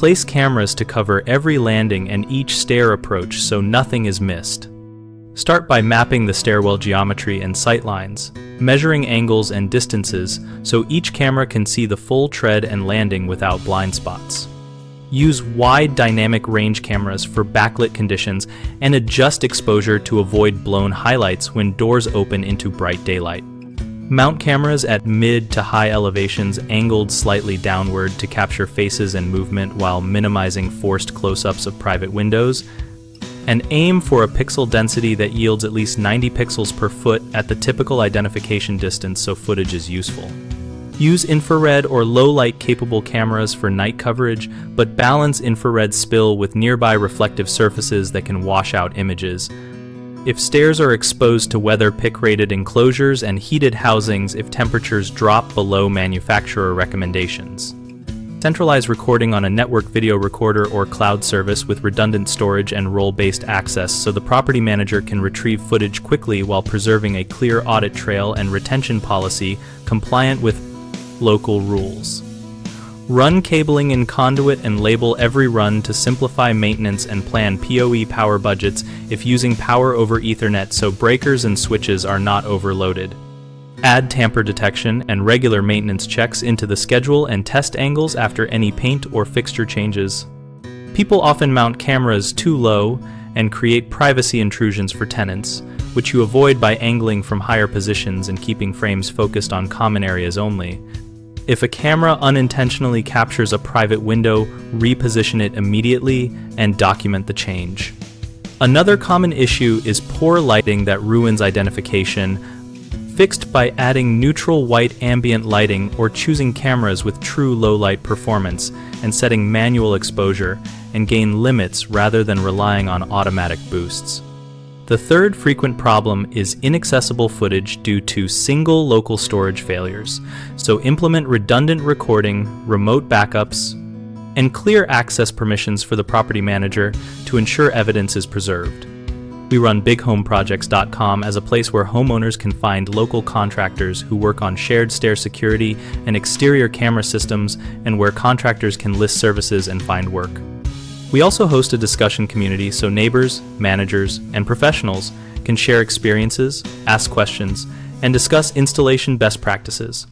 Place cameras to cover every landing and each stair approach so nothing is missed. Start by mapping the stairwell geometry and sightlines, measuring angles and distances so each camera can see the full tread and landing without blind spots. Use wide dynamic range cameras for backlit conditions and adjust exposure to avoid blown highlights when doors open into bright daylight. Mount cameras at mid to high elevations angled slightly downward to capture faces and movement while minimizing forced close-ups of private windows. And aim for a pixel density that yields at least 90 pixels per foot at the typical identification distance so footage is useful. Use infrared or low-light capable cameras for night coverage, but balance infrared spill with nearby reflective surfaces that can wash out images. If stairs are exposed to weather PIC-rated enclosures and heated housings if temperatures drop below manufacturer recommendations. Centralized recording on a network video recorder or cloud service with redundant storage and role-based access so the property manager can retrieve footage quickly while preserving a clear audit trail and retention policy compliant with local rules. Run cabling in conduit and label every run to simplify maintenance and plan PoE power budgets if using power over Ethernet so breakers and switches are not overloaded. Add tamper detection and regular maintenance checks into the schedule and test angles after any paint or fixture changes. People often mount cameras too low and create privacy intrusions for tenants, which you avoid by angling from higher positions and keeping frames focused on common areas only. If a camera unintentionally captures a private window, reposition it immediately and document the change. Another common issue is poor lighting that ruins identification. Fixed by adding neutral white ambient lighting or choosing cameras with true low light performance and setting manual exposure and gain limits rather than relying on automatic boosts. The third frequent problem is inaccessible footage due to single local storage failures, so implement redundant recording, remote backups, and clear access permissions for the property manager to ensure evidence is preserved. We run bighomeprojects.com as a place where homeowners can find local contractors who work on shared-stair security and exterior camera systems, and where contractors can list services and find work. We also host a discussion community so neighbors, managers, and professionals can share experiences, ask questions, and discuss installation best practices.